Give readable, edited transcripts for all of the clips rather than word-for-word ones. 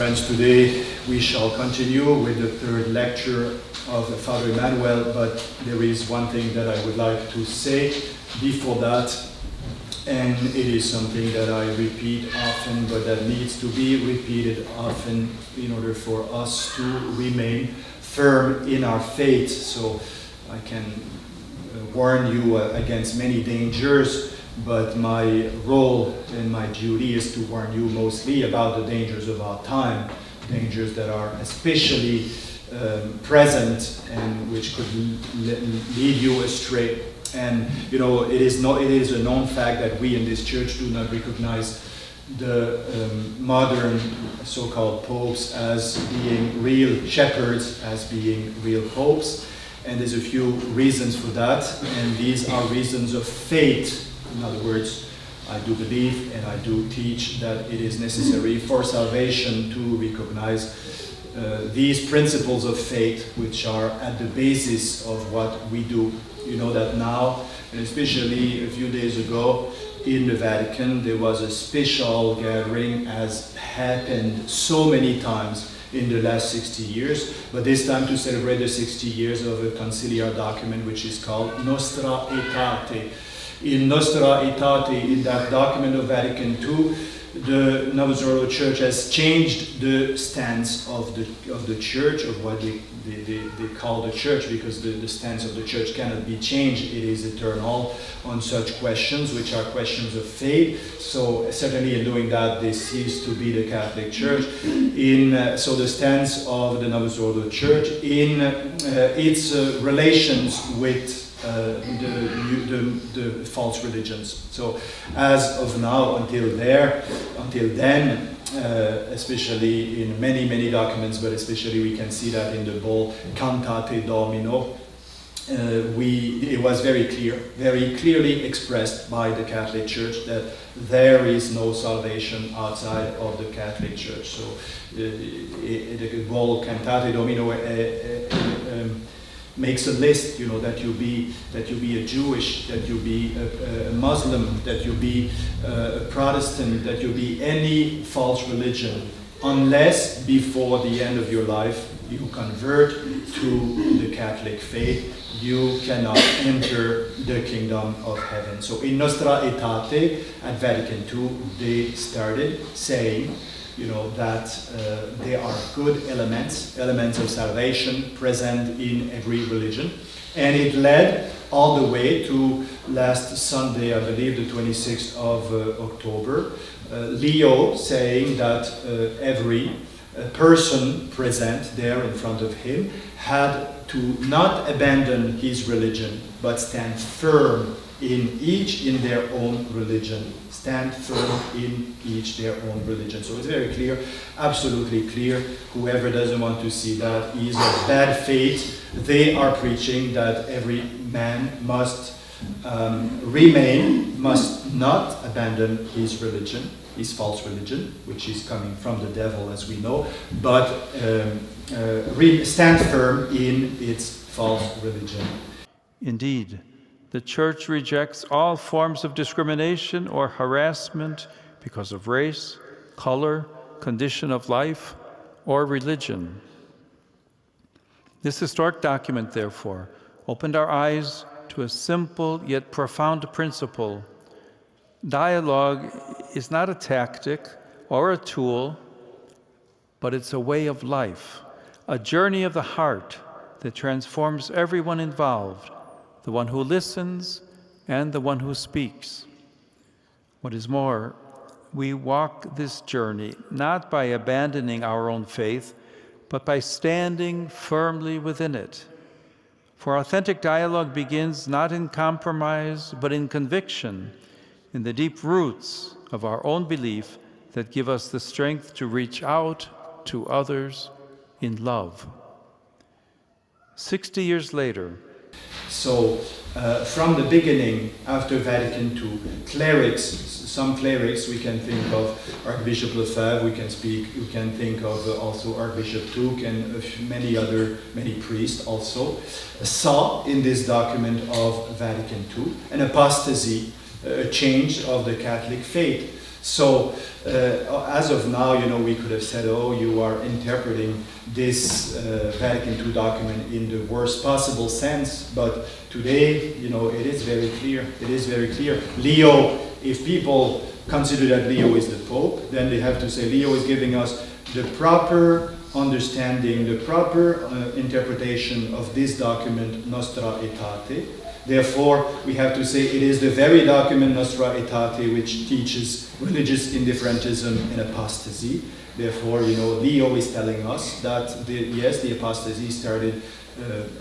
friends, today we shall continue with the third lecture of Father Emmanuel, but there is one thing that I would like to say before that, and it is something that I repeat often, but that needs to be repeated often in order for us to remain firm in our faith. So I can warn you against many dangers, but my role and my duty is to warn you mostly about the dangers of our time, dangers that are especially present and which could lead you astray. And you know, it is a known fact that we in this church do not recognize the modern so-called popes as being real shepherds, as being real popes. And there's a few reasons for that, and these are reasons of faith. In other words, I do believe and I do teach that it is necessary for salvation to recognize these principles of faith, which are at the basis of what we do. You know that now, and especially a few days ago in the Vatican, there was a special gathering, as happened so many times in the last 60 years, but this time to celebrate the 60 years of a conciliar document which is called Nostra Aetate. In Nostra Aetate, in that document of Vatican II, the Novus Church has changed the stance of the Church, of what they call the Church, because the stance of the Church cannot be changed. It is eternal on such questions, which are questions of faith. So certainly in doing that, they cease to be the Catholic Church. So the stance of the Novus Ordo Church in its relations with the false religions. So as of now, until then, especially in many documents, but especially we can see that in the bull Cantate Domino, it was very clearly expressed by the Catholic Church that there is no salvation outside of the Catholic Church. So the bull Cantate Domino makes a list, you know, that you be a Jewish, that you be a Muslim, that you be a Protestant, that you be any false religion, unless before the end of your life you convert to the Catholic faith, you cannot enter the kingdom of heaven. So in Nostra Aetate at Vatican II, they started saying, you know, that there are good elements of salvation present in every religion. And it led all the way to last Sunday, I believe, the 26th of October, Leo saying that every person present there in front of him had to not abandon his religion, but stand firm in their own religion. Stand firm in each their own religion. So it's very clear, absolutely clear. Whoever doesn't want to see that is of bad faith. They are preaching that every man must remain, must not abandon his religion, his false religion, which is coming from the devil, as we know, but stand firm in its false religion. Indeed, the Church rejects all forms of discrimination or harassment because of race, color, condition of life, or religion. This historic document, therefore, opened our eyes to a simple yet profound principle. Dialogue is not a tactic or a tool, but it's a way of life, a journey of the heart that transforms everyone involved, the one who listens and the one who speaks. What is more, we walk this journey not by abandoning our own faith, but by standing firmly within it. For authentic dialogue begins not in compromise, but in conviction, in the deep roots of our own belief that give us the strength to reach out to others in love. 60 years later, so from the beginning, after Vatican II, some clerics, we can think of Archbishop Lefebvre, we can think of also Archbishop Tuke and many priests also, saw in this document of Vatican II an apostasy, a change of the Catholic faith. So, as of now, we could have said, oh, you are interpreting this Vatican II document in the worst possible sense, but today, it is very clear. It is very clear. Leo, if people consider that Leo is the Pope, then they have to say Leo is giving us the proper understanding, the proper interpretation of this document, Nostra Aetate. Therefore, we have to say it is the very document, Nostra Aetate, which teaches religious indifferentism and apostasy. Therefore, Leo is telling us that, the apostasy started,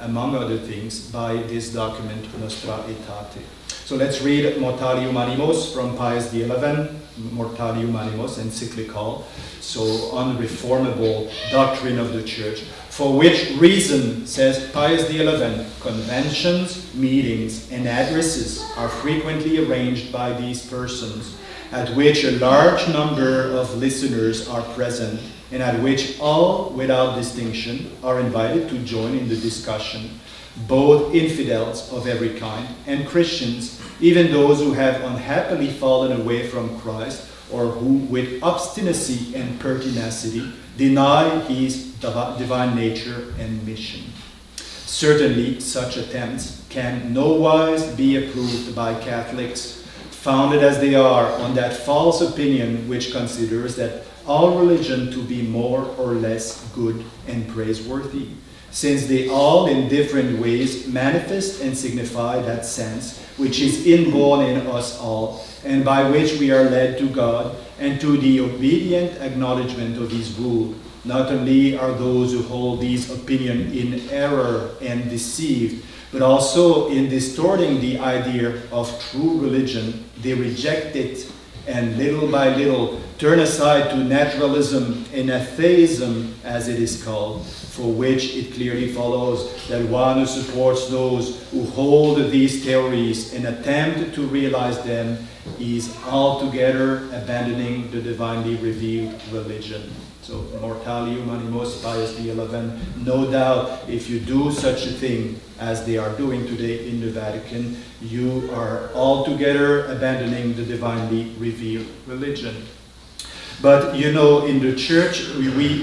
among other things, by this document, Nostra Aetate. So let's read Mortalium Animos from Pius XI, Mortalium Animos, encyclical, so unreformable doctrine of the Church. For which reason, says Pius XI, conventions, meetings, and addresses are frequently arranged by these persons, at which a large number of listeners are present, and at which all, without distinction, are invited to join in the discussion, both infidels of every kind and Christians, even those who have unhappily fallen away from Christ, or who with obstinacy and pertinacity deny his divine nature and mission. Certainly, such attempts can nowise be approved by Catholics, founded as they are on that false opinion which considers that all religion to be more or less good and praiseworthy, since they all in different ways manifest and signify that sense which is inborn in us all, and by which we are led to God and to the obedient acknowledgement of his rule. Not only are those who hold these opinions in error and deceived, but also in distorting the idea of true religion, they reject it and little by little turn aside to naturalism and atheism, as it is called, for which it clearly follows that one who supports those who hold these theories and attempt to realize them is altogether abandoning the divinely revealed religion. So, Mortalium Animos, Pius XI, no doubt, if you do such a thing as they are doing today in the Vatican, you are altogether abandoning the divinely revealed religion. But, in the Church,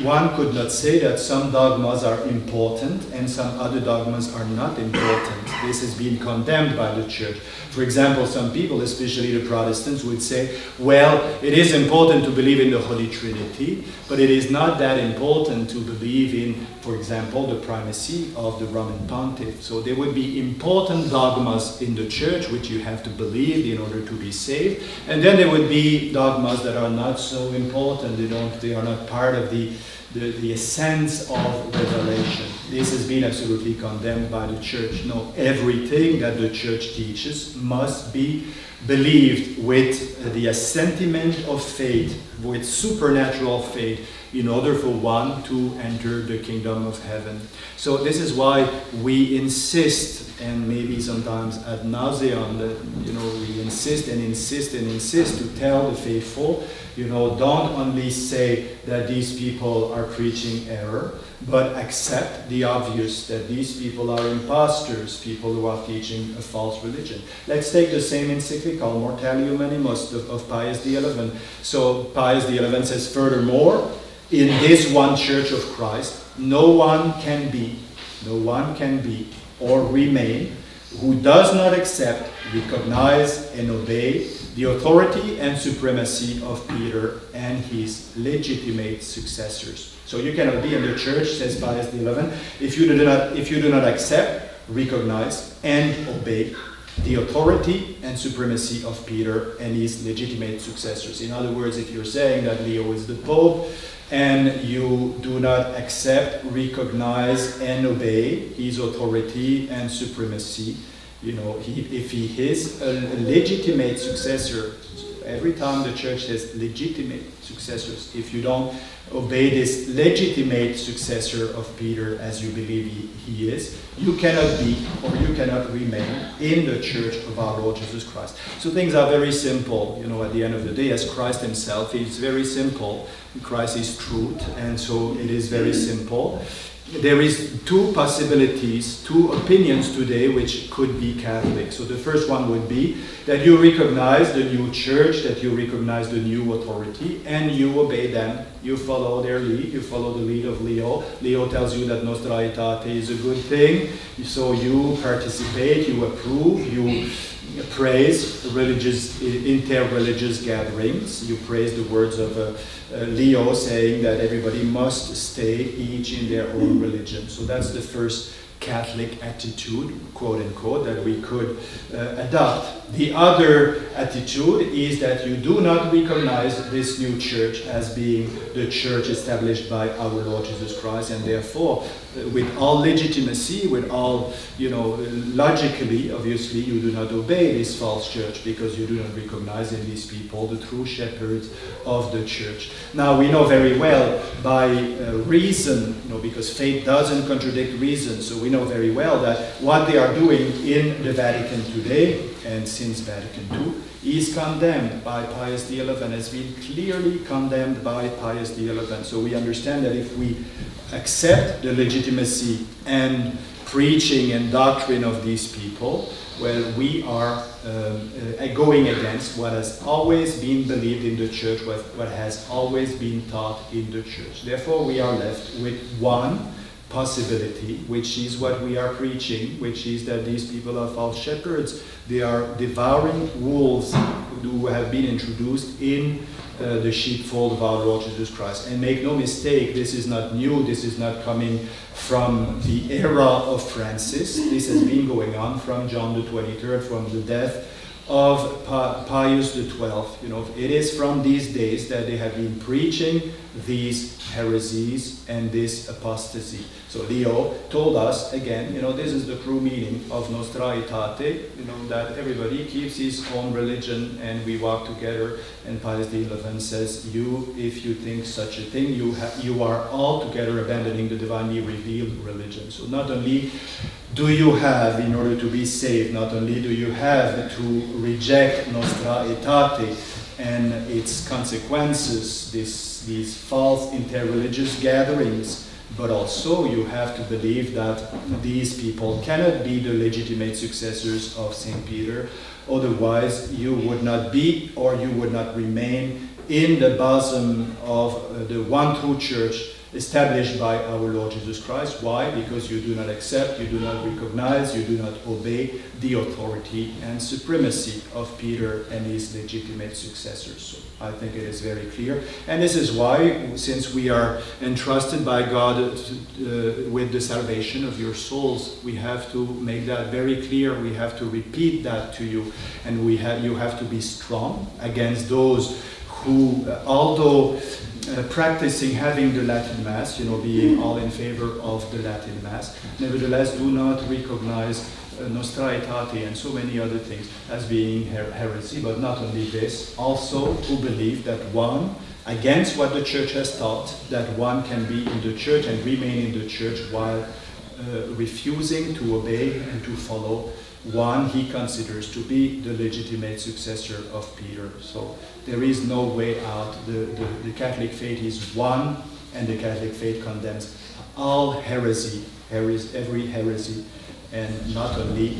one could not say that some dogmas are important and some other dogmas are not important. This has been condemned by the Church. For example, some people, especially the Protestants, would say, well, it is important to believe in the Holy Trinity, but it is not that important to believe in, for example, the primacy of the Roman Pontiff. So there would be important dogmas in the Church which you have to believe in order to be saved, and then there would be dogmas that are not so important. They are not part of the essence of revelation. This has been absolutely condemned by the Church. No, everything that the Church teaches must be believed with the assentiment of faith, with supernatural faith, in order for one to enter the kingdom of heaven. So this is why we insist, and maybe sometimes ad nauseam, that we insist and insist and insist to tell the faithful, don't only say that these people are preaching error, but accept the obvious that these people are imposters, people who are teaching a false religion. Let's take the same encyclical, Mortalium Animos, of Pius XI. So Pius XI says, furthermore, in this one Church of Christ, no one can be or remain who does not accept, recognize, and obey the authority and supremacy of Peter and his legitimate successors. So you cannot be in the Church, says Pius XI, if you do not accept, recognize, and obey the authority and supremacy of Peter and his legitimate successors. In other words, if you're saying that Leo is the Pope, and you do not accept, recognize, and obey his authority and supremacy, if he is a legitimate successor, every time the Church says legitimate successors, if you don't obey this legitimate successor of Peter as you believe he is, you cannot be or you cannot remain in the Church of our Lord Jesus Christ. So things are very simple, at the end of the day, as Christ himself, it's very simple. Christ is truth, and so it is very simple. there is two possibilities, two opinions today which could be Catholic. So the first one would be that you recognize the new church, that you recognize the new authority, and you obey them. You follow their lead, you follow the lead of Leo. Leo tells you that Nostra Aetate is a good thing, so you participate, you approve, you praise inter-religious gatherings. You praise the words of Leo saying that everybody must stay each in their own religion. So that's the first Catholic attitude, quote unquote, that we could adopt. The other attitude is that you do not recognize this new church as being the church established by our Lord Jesus Christ, and therefore, with all legitimacy, with all, logically, obviously, you do not obey this false church because you do not recognize in these people the true shepherds of the church. Now, we know very well by reason, because faith doesn't contradict reason, so we know very well that what they are doing in the Vatican today, and since Vatican II, is condemned by Pius XI, has been clearly condemned by Pius XI. So we understand that if we accept the legitimacy and preaching and doctrine of these people, well, we are going against what has always been believed in the church, what has always been taught in the church. Therefore, we are left with one possibility, which is what we are preaching, which is that these people are false shepherds. They are devouring wolves who have been introduced in the sheepfold of our Lord Jesus Christ. And make no mistake, this is not new, this is not coming from the era of Francis. This has been going on from John the 23rd, from the death of Pius XII. It is from these days that they have been preaching these heresies and this apostasy. So Leo told us, again, this is the true meaning of Nostra Aetate, that everybody keeps his own religion and we walk together. And Pius XI says, if you think such a thing, you are altogether abandoning the divinely revealed religion. So not only do you have, in order to be saved, not only do you have to reject Nostra Aetate and its consequences, these false interreligious gatherings, but also you have to believe that these people cannot be the legitimate successors of St. Peter. Otherwise, you would not be, or you would not remain in the bosom of the one true church established by our Lord Jesus Christ. Why? Because you do not accept, you do not recognize, you do not obey the authority and supremacy of Peter and his legitimate successors. So I think it is very clear. And this is why, since we are entrusted by God with the salvation of your souls, we have to make that very clear. We have to repeat that to you. And you have to be strong against those who, although practicing having the Latin Mass, being all in favor of the Latin Mass, nevertheless do not recognize Nostra Aetate and so many other things as being heresy. But not only this, also to believe that one, against what the church has taught, that one can be in the church and remain in the church while refusing to obey and to follow one he considers to be the legitimate successor of Peter. So there is no way out. The Catholic faith is one, and the Catholic faith condemns all heresy, every heresy, and not only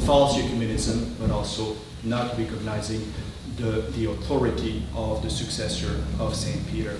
false ecumenism, but also not recognizing the authority of the successor of St. Peter.